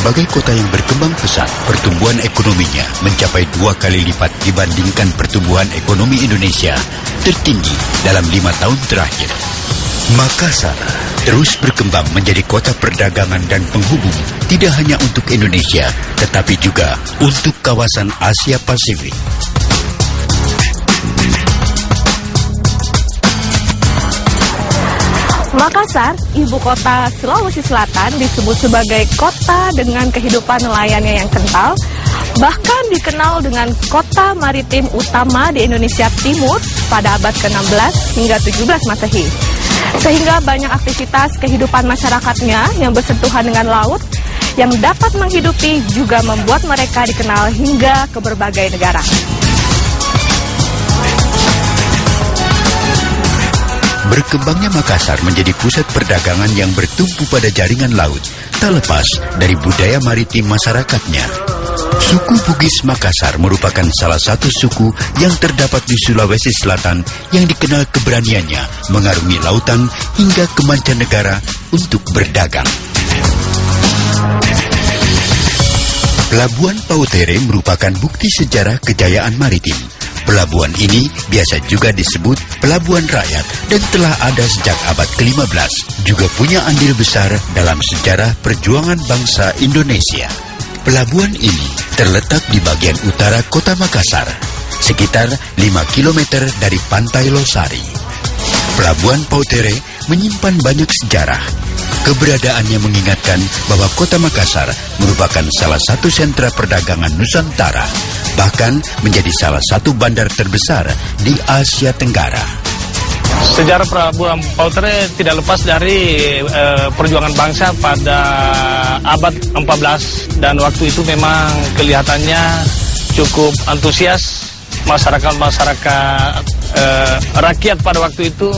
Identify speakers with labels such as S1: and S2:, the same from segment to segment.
S1: Sebagai kota yang berkembang pesat, pertumbuhan ekonominya mencapai 2 kali lipat dibandingkan pertumbuhan ekonomi Indonesia tertinggi dalam 5 tahun terakhir. Makassar terus berkembang menjadi kota perdagangan dan penghubung tidak hanya untuk Indonesia, tetapi juga untuk kawasan Asia Pasifik.
S2: Makassar, ibu kota Sulawesi Selatan, disebut sebagai kota dengan kehidupan nelayannya yang kental, bahkan dikenal dengan kota maritim utama di Indonesia Timur pada abad ke-16 hingga 17 Masehi. Sehingga banyak aktivitas kehidupan masyarakatnya yang bersentuhan dengan laut yang dapat menghidupi juga membuat mereka dikenal hingga ke berbagai negara.
S1: Berkembangnya Makassar menjadi pusat perdagangan yang bertumpu pada jaringan laut, tak lepas dari budaya maritim masyarakatnya. Suku Bugis Makassar merupakan salah satu suku yang terdapat di Sulawesi Selatan yang dikenal keberaniannya mengarungi lautan hingga ke mancanegara untuk berdagang. Pelabuhan Pautere merupakan bukti sejarah kejayaan maritim. Pelabuhan ini biasa juga disebut pelabuhan rakyat dan telah ada sejak abad ke-15. Juga punya andil besar dalam sejarah perjuangan bangsa Indonesia. Pelabuhan ini terletak di bagian utara kota Makassar, sekitar 5 km dari pantai Losari. Pelabuhan Pautere menyimpan banyak sejarah. Keberadaannya mengingatkan bahwa kota Makassar merupakan salah satu sentra perdagangan Nusantara, bahkan menjadi salah satu bandar terbesar di Asia Tenggara.
S3: Sejarah Pelabuhan Pautere tidak lepas dari perjuangan bangsa pada abad 14, dan waktu itu memang kelihatannya cukup antusias masyarakat rakyat pada waktu itu.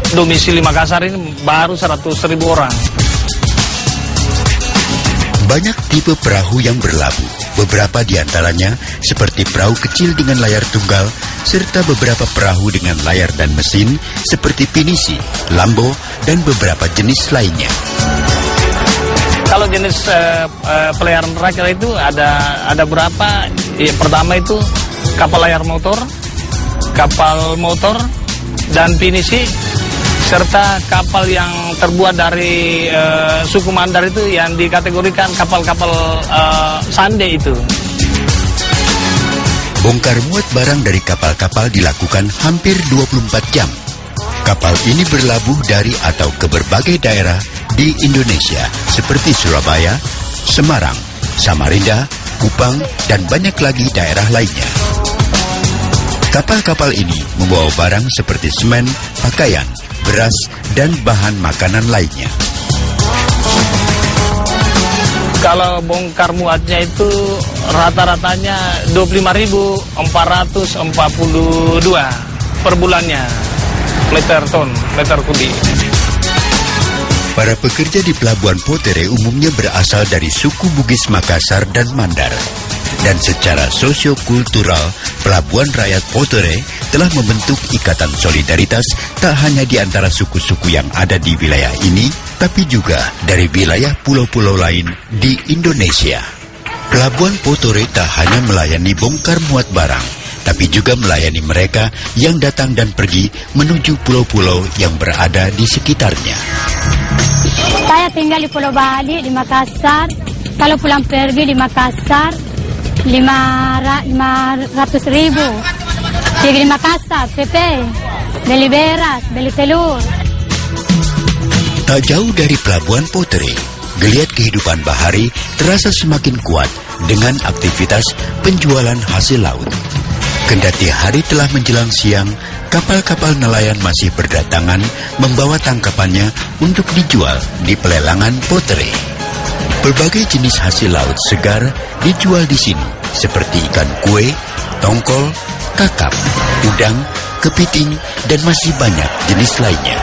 S3: Domisili Makassar ini baru 100.000 orang.
S1: Banyak tipe perahu yang berlabuh. Beberapa di antaranya seperti perahu kecil dengan layar tunggal, serta beberapa perahu dengan layar dan mesin seperti pinisi, lambo, dan beberapa jenis lainnya.
S3: Kalau jenis pelayaran rakyat itu ada berapa? Pertama itu kapal layar motor, kapal motor, dan pinisi, serta kapal yang terbuat dari suku Mandar itu yang dikategorikan kapal-kapal sande itu.
S1: Bongkar muat barang dari kapal-kapal dilakukan hampir 24 jam. Kapal ini berlabuh dari atau ke berbagai daerah di Indonesia seperti Surabaya, Semarang, Samarinda, Kupang, dan banyak lagi daerah lainnya. Kapal-kapal ini membawa barang seperti semen, pakaian, beras, dan bahan makanan lainnya.
S3: Kalau bongkar muatnya itu rata-ratanya 25.442 per bulannya, meter kubik.
S1: Para pekerja di Pelabuhan Pautere umumnya berasal dari suku Bugis Makassar dan Mandar. Dan secara sosio-kultural, Pelabuhan Rakyat Pautere telah membentuk ikatan solidaritas tak hanya di antara suku-suku yang ada di wilayah ini, tapi juga dari wilayah pulau-pulau lain di Indonesia. Pelabuhan Pautere tak hanya melayani bongkar muat barang, tapi juga melayani mereka yang datang dan pergi menuju pulau-pulau yang berada di sekitarnya.
S4: Saya tinggal di Pulau Bali, di Makassar. Kalau pulang pergi di Makassar, 500.000. Pergi di Makassar, Pepe, beli beras, beli telur.
S1: Tak jauh dari Pelabuhan Pautere, geliat kehidupan bahari terasa semakin kuat dengan aktivitas penjualan hasil laut. Kendati hari telah menjelang siang, kapal-kapal nelayan masih berdatangan membawa tangkapannya untuk dijual di pelelangan Pautere. Berbagai jenis hasil laut segar dijual di sini, seperti ikan kue, tongkol, kakap, udang, kepiting, dan masih banyak jenis lainnya.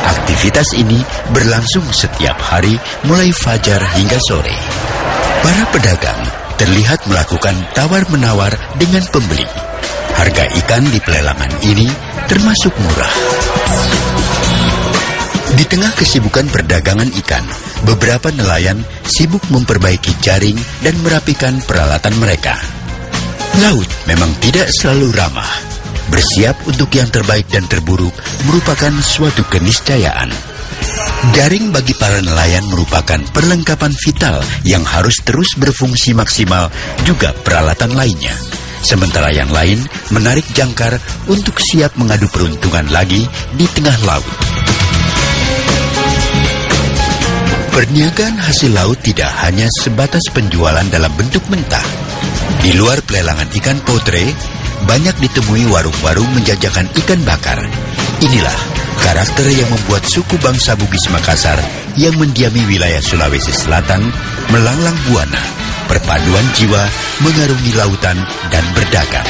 S1: Aktivitas ini berlangsung setiap hari mulai fajar hingga sore. Para pedagang terlihat melakukan tawar-menawar dengan pembeli. Harga ikan di pelelangan ini termasuk murah. Di tengah kesibukan perdagangan ikan, beberapa nelayan sibuk memperbaiki jaring dan merapikan peralatan mereka. Laut memang tidak selalu ramah. Bersiap untuk yang terbaik dan terburuk merupakan suatu keniscayaan. Jaring bagi para nelayan merupakan perlengkapan vital yang harus terus berfungsi maksimal, juga peralatan lainnya. Sementara yang lain menarik jangkar untuk siap mengadu peruntungan lagi di tengah laut. Perniagaan hasil laut tidak hanya sebatas penjualan dalam bentuk mentah. Di luar pelelangan ikan potre, banyak ditemui warung-warung menjajakan ikan bakar. Inilah karakter yang membuat suku bangsa Bugis Makassar yang mendiami wilayah Sulawesi Selatan melanglang buana, perpaduan jiwa mengarungi lautan dan berdagang.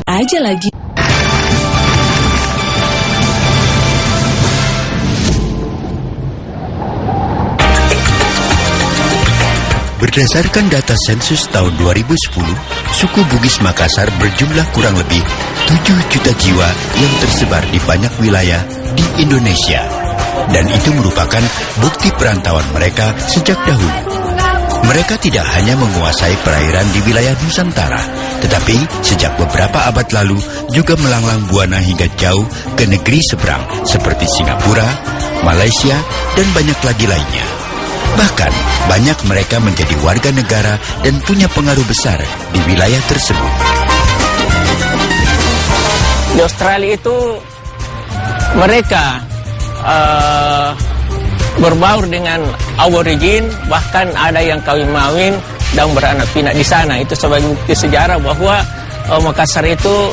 S2: Aja lagi.
S1: Berdasarkan data sensus tahun 2010, suku Bugis Makassar berjumlah kurang lebih 7 juta jiwa yang tersebar di banyak wilayah di Indonesia. Dan itu merupakan bukti perantauan mereka sejak dahulu. Mereka tidak hanya menguasai perairan di wilayah Nusantara, tetapi sejak beberapa abad lalu juga melanglang buana hingga jauh ke negeri seberang seperti Singapura, Malaysia, dan banyak lagi lainnya. Bahkan, banyak mereka menjadi warga negara dan punya pengaruh besar di wilayah tersebut.
S5: Di Australia itu mereka berbaur dengan aborigin, bahkan ada yang kawin-mawin dan beranak pinak di sana. Itu sebagai bukti sejarah bahwa Makassar itu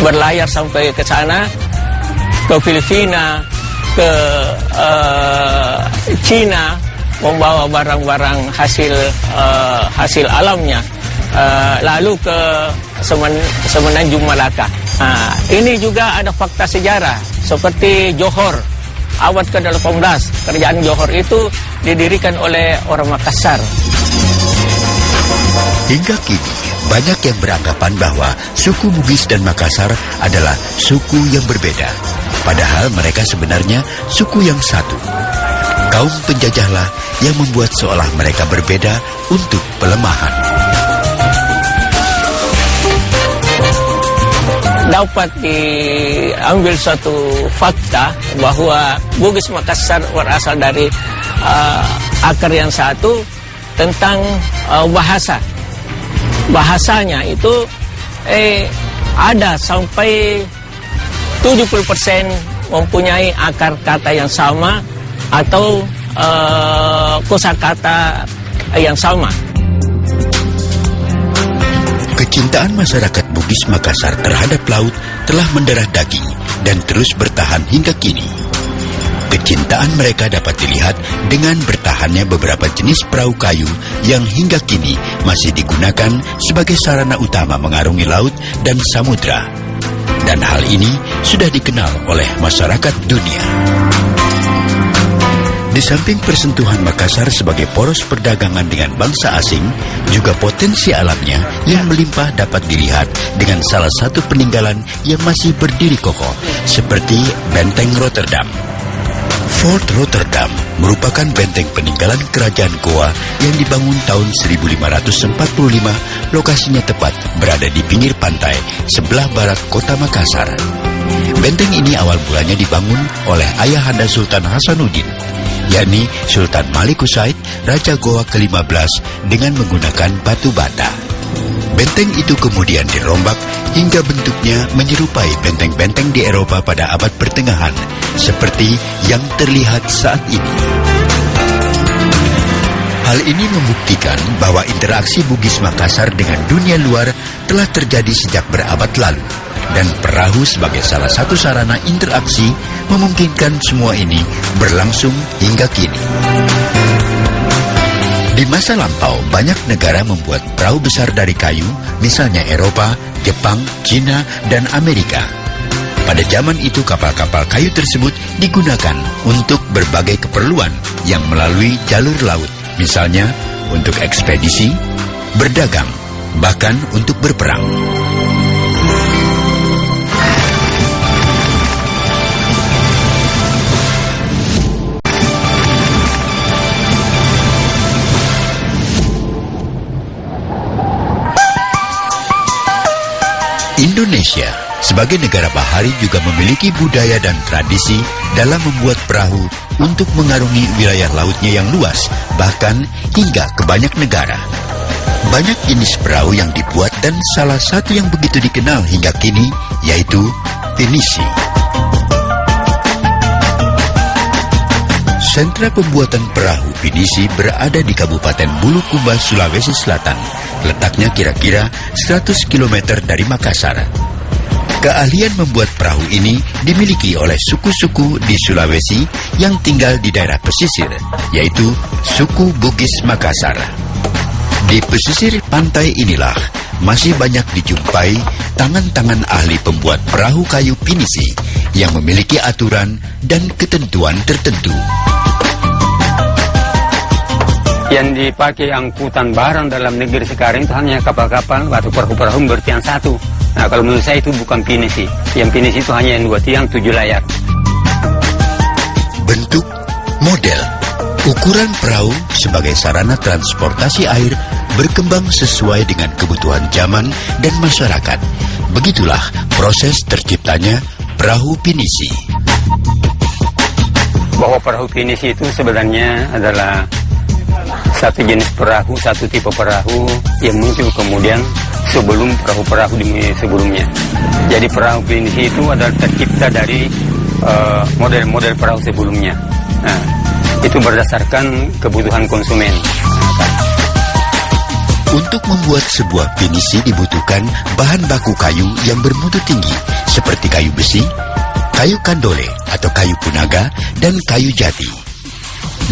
S5: berlayar sampai ke sana, ke Filipina, ke Cina, membawa barang-barang hasil alamnya, lalu ke Semenanjung Malaka. Ini juga ada fakta sejarah seperti Johor abad ke-18. Kerajaan Johor itu didirikan oleh orang Makassar.
S1: Hingga kini banyak yang beranggapan bahwa suku Bugis dan Makassar adalah suku yang berbeda, padahal mereka sebenarnya suku yang satu. Kaum penjajahlah yang membuat seolah mereka berbeda untuk pelemahan.
S5: Dapat diambil suatu fakta bahwa Bugis Makassar berasal dari akar yang satu tentang bahasa. Bahasanya itu ada sampai 70% mempunyai akar kata yang sama atau kosakata yang sama.
S1: Kecintaan masyarakat Bugis Makassar terhadap laut telah mendarah daging dan terus bertahan hingga kini. Kecintaan mereka dapat dilihat dengan bertahannya beberapa jenis perahu kayu yang hingga kini masih digunakan sebagai sarana utama mengarungi laut dan samudra. Dan hal ini sudah dikenal oleh masyarakat dunia. Di samping persentuhan Makassar sebagai poros perdagangan dengan bangsa asing, juga potensi alamnya yang melimpah dapat dilihat dengan salah satu peninggalan yang masih berdiri kokoh, seperti Benteng Rotterdam. Fort Rotterdam merupakan benteng peninggalan kerajaan Goa yang dibangun tahun 1545, lokasinya tepat berada di pinggir pantai sebelah barat kota Makassar. Benteng ini awal mulanya dibangun oleh ayahanda Sultan Hasanuddin, yakni Sultan Malik Usaid, Raja Goa ke-15 dengan menggunakan batu bata. Benteng itu kemudian dirombak hingga bentuknya menyerupai benteng-benteng di Eropa pada abad pertengahan, seperti yang terlihat saat ini. Hal ini membuktikan bahwa interaksi Bugis Makassar dengan dunia luar telah terjadi sejak berabad lalu, dan perahu sebagai salah satu sarana interaksi memungkinkan semua ini berlangsung hingga kini. Di masa lampau, banyak negara membuat perahu besar dari kayu, misalnya Eropa, Jepang, Cina, dan Amerika. Pada zaman itu, kapal-kapal kayu tersebut digunakan untuk berbagai keperluan yang melalui jalur laut, misalnya untuk ekspedisi, berdagang, bahkan untuk berperang. Indonesia sebagai negara bahari juga memiliki budaya dan tradisi dalam membuat perahu untuk mengarungi wilayah lautnya yang luas, bahkan hingga ke banyak negara. Banyak jenis perahu yang dibuat dan salah satu yang begitu dikenal hingga kini yaitu pinisi. Sentra pembuatan perahu pinisi berada di Kabupaten Bulukumba, Sulawesi Selatan. Letaknya kira-kira 100 km dari Makassar. Keahlian membuat perahu ini dimiliki oleh suku-suku di Sulawesi yang tinggal di daerah pesisir, yaitu suku Bugis Makassar. Di pesisir pantai inilah masih banyak dijumpai tangan-tangan ahli pembuat perahu kayu pinisi yang memiliki aturan dan ketentuan tertentu.
S6: Yang dipakai angkutan barang dalam negeri sekarang itu hanya kapal-kapal atau perahu-perahu bertiang satu. Nah, kalau menurut saya itu bukan pinisi. Yang pinisi itu hanya yang 2 tiang 7 layar.
S1: Bentuk, model, ukuran perahu sebagai sarana transportasi air berkembang sesuai dengan kebutuhan zaman dan masyarakat. Begitulah proses terciptanya perahu pinisi.
S6: Bahwa perahu pinisi itu sebenarnya adalah satu jenis perahu, satu tipe perahu yang muncul kemudian sebelum perahu-perahu sebelumnya. Jadi perahu pinisi itu adalah tercipta dari model-model perahu sebelumnya. Nah, itu berdasarkan kebutuhan konsumen.
S1: Untuk membuat sebuah pinisi dibutuhkan bahan baku kayu yang bermutu tinggi seperti kayu besi, kayu kandole atau kayu punaga, dan kayu jati.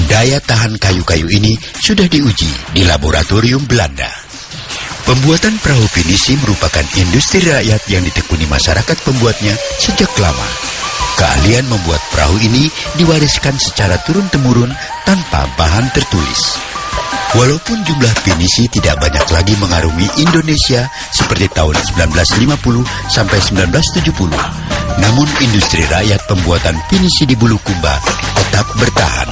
S1: Daya tahan kayu-kayu ini sudah diuji di laboratorium Belanda. Pembuatan perahu pinisi merupakan industri rakyat yang ditekuni masyarakat pembuatnya sejak lama. Keahlian membuat perahu ini diwariskan secara turun-temurun tanpa bahan tertulis. Walaupun jumlah pinisi tidak banyak lagi mengarungi Indonesia seperti tahun 1950 sampai 1970, namun industri rakyat pembuatan pinisi di Bulukumba tetap bertahan.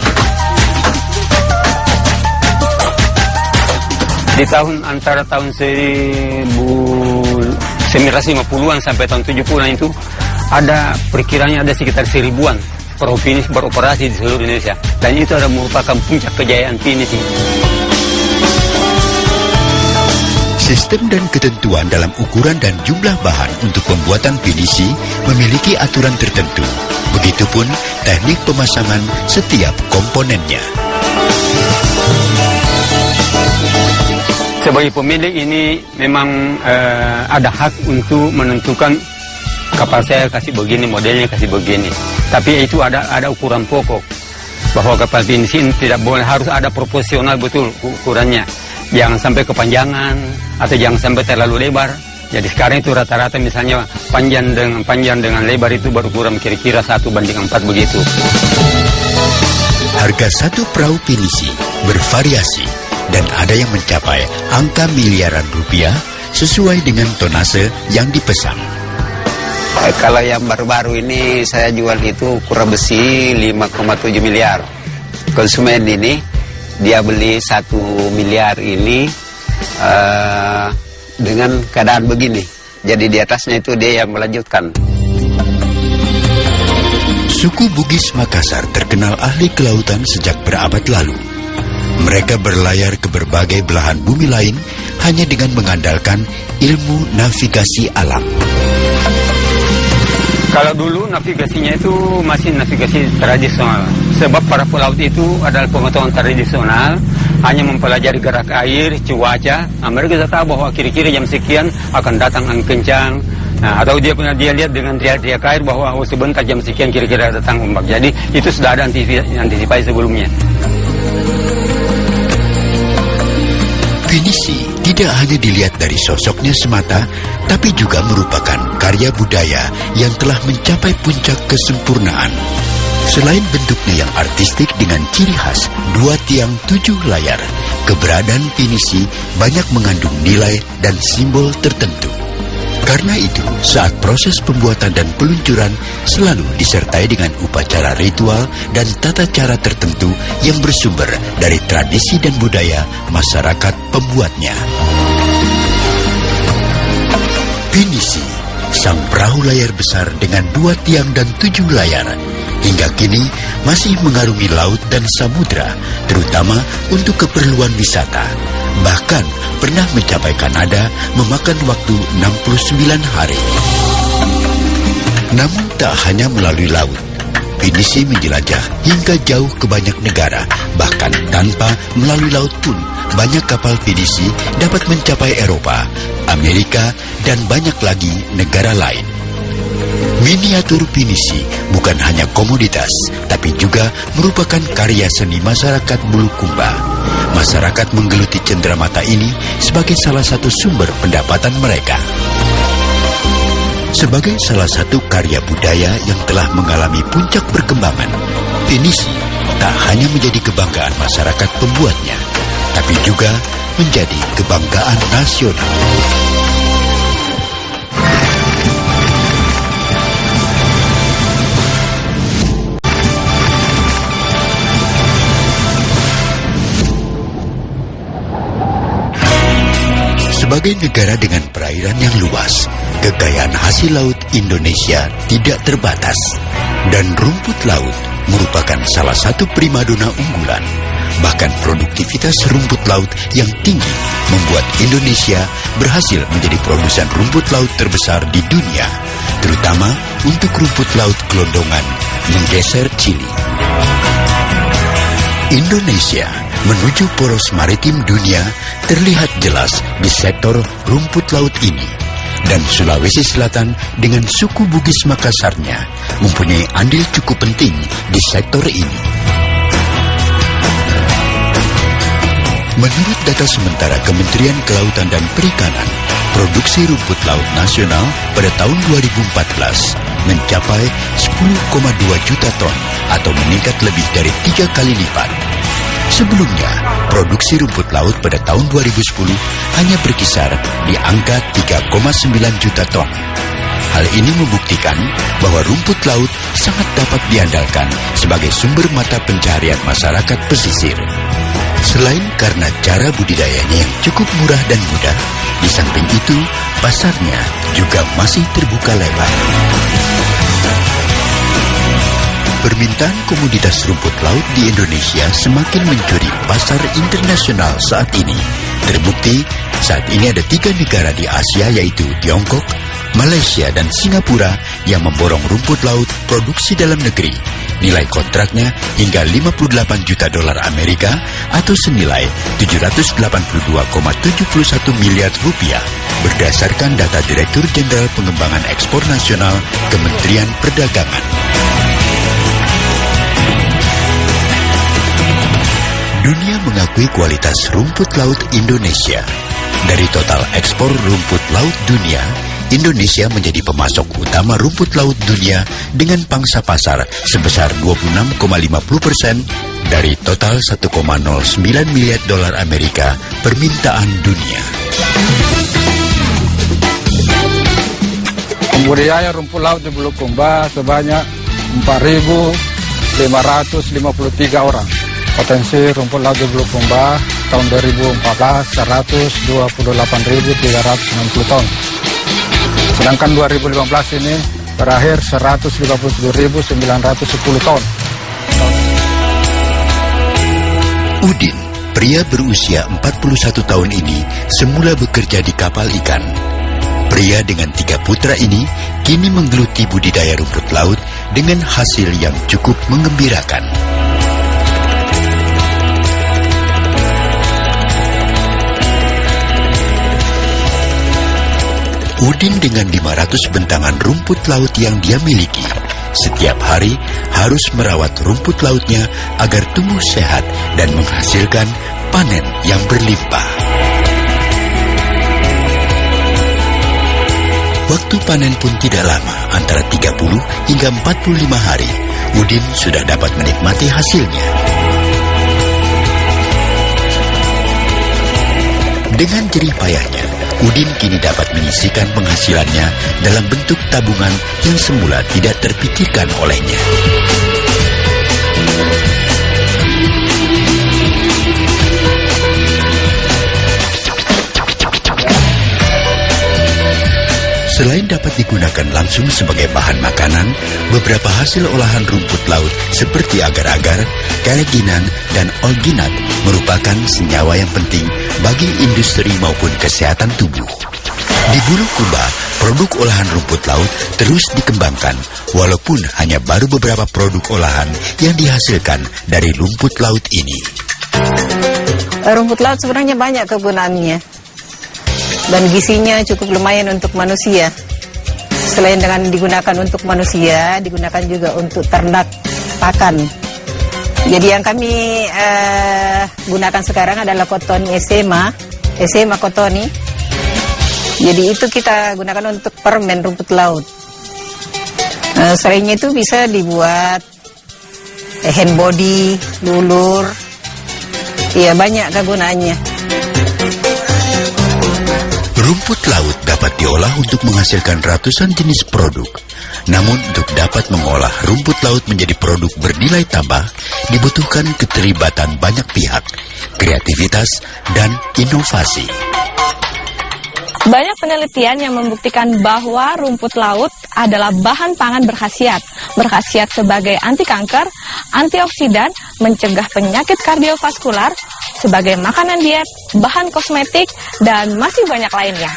S6: Di antara tahun 1950-an sampai tahun 70-an itu ada perkiranya ada sekitar 1000-an perahu pinisi beroperasi di seluruh Indonesia, dan itu adalah merupakan puncak kejayaan pinisi.
S1: Sistem dan ketentuan dalam ukuran dan jumlah bahan untuk pembuatan pinisi memiliki aturan tertentu. Begitupun teknik pemasangan setiap komponennya.
S6: Sebagai pemilik ini memang ada hak untuk menentukan kapal saya kasih begini, modelnya kasih begini. Tapi itu ada ukuran pokok bahwa kapal pinisi tidak boleh, harus ada proporsional betul ukurannya. Jangan sampai kepanjangan atau jangan sampai terlalu lebar. Jadi sekarang itu rata-rata misalnya panjang dengan lebar itu berukuran kira-kira 1:4 begitu.
S1: Harga satu perahu pinisi bervariasi dan ada yang mencapai angka miliaran rupiah sesuai dengan tonase yang dipesan.
S7: Kalau yang baru-baru ini saya jual itu kurang besi 5,7 miliar. Konsumen ini dia beli 1 miliar ini dengan keadaan begini. Jadi di atasnya itu dia yang melanjutkan.
S1: Suku Bugis Makassar terkenal ahli kelautan sejak berabad lalu. Mereka berlayar ke berbagai belahan bumi lain hanya dengan mengandalkan ilmu navigasi alam.
S6: Kalau dulu navigasinya itu masih navigasi tradisional. Sebab para pelaut itu adalah pengetahuan tradisional, hanya mempelajari gerak air, cuaca. Nah, mereka sudah tahu bahwa kira-kira jam sekian akan datang angin kencang. Nah, atau dia lihat dengan teriak-teriak air bahwa sebentar jam sekian kira-kira datang ombak. Jadi itu sudah ada antisipasi sebelumnya.
S1: Pinisi tidak hanya dilihat dari sosoknya semata, tapi juga merupakan karya budaya yang telah mencapai puncak kesempurnaan. Selain bentuknya yang artistik dengan ciri khas 2 tiang 7 layar, keberadaan pinisi banyak mengandung nilai dan simbol tertentu. Karena itu, saat proses pembuatan dan peluncuran selalu disertai dengan upacara ritual dan tata cara tertentu yang bersumber dari tradisi dan budaya masyarakat pembuatnya. Pinisi, sang perahu layar besar dengan 2 tiang dan 7 layar, hingga kini masih mengarungi laut dan samudra, terutama untuk keperluan wisata. Bahkan pernah mencapai Kanada memakan waktu 69 hari. Namun tak hanya melalui laut, pinisi menjelajah hingga jauh ke banyak negara. Bahkan tanpa melalui laut pun, banyak kapal pinisi dapat mencapai Eropa, Amerika, dan banyak lagi negara lain. Miniatur pinisi bukan hanya komoditas, tapi juga merupakan karya seni masyarakat Bulukumba. Masyarakat menggeluti cenderamata ini sebagai salah satu sumber pendapatan mereka. Sebagai salah satu karya budaya yang telah mengalami puncak perkembangan, pinisi tak hanya menjadi kebanggaan masyarakat pembuatnya, tapi juga menjadi kebanggaan nasional. Sebagai negara dengan perairan yang luas, kekayaan hasil laut Indonesia tidak terbatas. Dan rumput laut merupakan salah satu primadona unggulan. Bahkan produktivitas rumput laut yang tinggi membuat Indonesia berhasil menjadi produsen rumput laut terbesar di dunia, terutama untuk rumput laut gelondongan menggeser Chili. Indonesia menuju poros maritim dunia terlihat jelas di sektor rumput laut ini. Dan Sulawesi Selatan dengan suku Bugis Makassarnya mempunyai andil cukup penting di sektor ini. Menurut data sementara Kementerian Kelautan dan Perikanan, produksi rumput laut nasional pada tahun 2014 mencapai 10,2 juta ton atau meningkat lebih dari 3 kali lipat. Sebelumnya, produksi rumput laut pada tahun 2010 hanya berkisar di angka 3,9 juta ton. Hal ini membuktikan bahwa rumput laut sangat dapat diandalkan sebagai sumber mata pencaharian masyarakat pesisir. Selain karena cara budidayanya yang cukup murah dan mudah, di samping itu, pasarnya juga masih terbuka lebar. Permintaan komoditas rumput laut di Indonesia semakin mencuri pasar internasional saat ini. Terbukti, saat ini ada 3 negara di Asia yaitu Tiongkok, Malaysia, dan Singapura yang memborong rumput laut produksi dalam negeri. Nilai kontraknya hingga 58 juta dolar Amerika atau senilai 782,71 miliar rupiah berdasarkan data Direktur Jenderal Pengembangan Ekspor Nasional Kementerian Perdagangan. Dunia mengakui kualitas rumput laut Indonesia. Dari total ekspor rumput laut dunia, Indonesia menjadi pemasok utama rumput laut dunia dengan pangsa pasar sebesar 26,50% dari total 1,09 miliar dolar Amerika permintaan dunia.
S8: Pembudidaya rumput laut di Bulukumba sebanyak 4.553 orang. Potensi rumput laut di Bulukumba tahun 2014 128.360 ton. Sedangkan 2015 ini berakhir 157.910 ton.
S1: Udin, pria berusia 41 tahun ini semula bekerja di kapal ikan. Pria dengan 3 putra ini kini menggeluti budidaya rumput laut dengan hasil yang cukup menggembirakan. Udin dengan 500 bentangan rumput laut yang dia miliki, setiap hari harus merawat rumput lautnya agar tumbuh sehat dan menghasilkan panen yang berlimpah. Waktu panen pun tidak lama, antara 30 hingga 45 hari. Udin sudah dapat menikmati hasilnya. Dengan jerih payahnya, Udin kini dapat menyisihkan penghasilannya dalam bentuk tabungan yang semula tidak terpikirkan olehnya. Selain dapat digunakan langsung sebagai bahan makanan, beberapa hasil olahan rumput laut seperti agar-agar, keraginan, dan alginat merupakan senyawa yang penting bagi industri maupun kesehatan tubuh. Di Bulukumba, produk olahan rumput laut terus dikembangkan, walaupun hanya baru beberapa produk olahan yang dihasilkan dari rumput laut ini.
S9: Rumput laut sebenarnya banyak kegunaannya. Dan gizinya cukup lumayan untuk manusia. Selain dengan digunakan untuk manusia, digunakan juga untuk ternak pakan. Jadi yang kami gunakan sekarang adalah kotoni SMA kotoni. Jadi itu kita gunakan untuk permen rumput laut. Selainnya itu bisa dibuat hand body, lulur. Iya, banyak kegunaannya.
S1: Rumput laut dapat diolah untuk menghasilkan ratusan jenis produk. Namun untuk dapat mengolah rumput laut menjadi produk bernilai tambah, dibutuhkan keterlibatan banyak pihak, kreativitas, dan inovasi.
S2: Banyak penelitian yang membuktikan bahwa rumput laut adalah bahan pangan berkhasiat. Berkhasiat sebagai anti kanker, antioksidan, mencegah penyakit kardiovaskular, sebagai makanan diet, bahan kosmetik, dan masih banyak lainnya.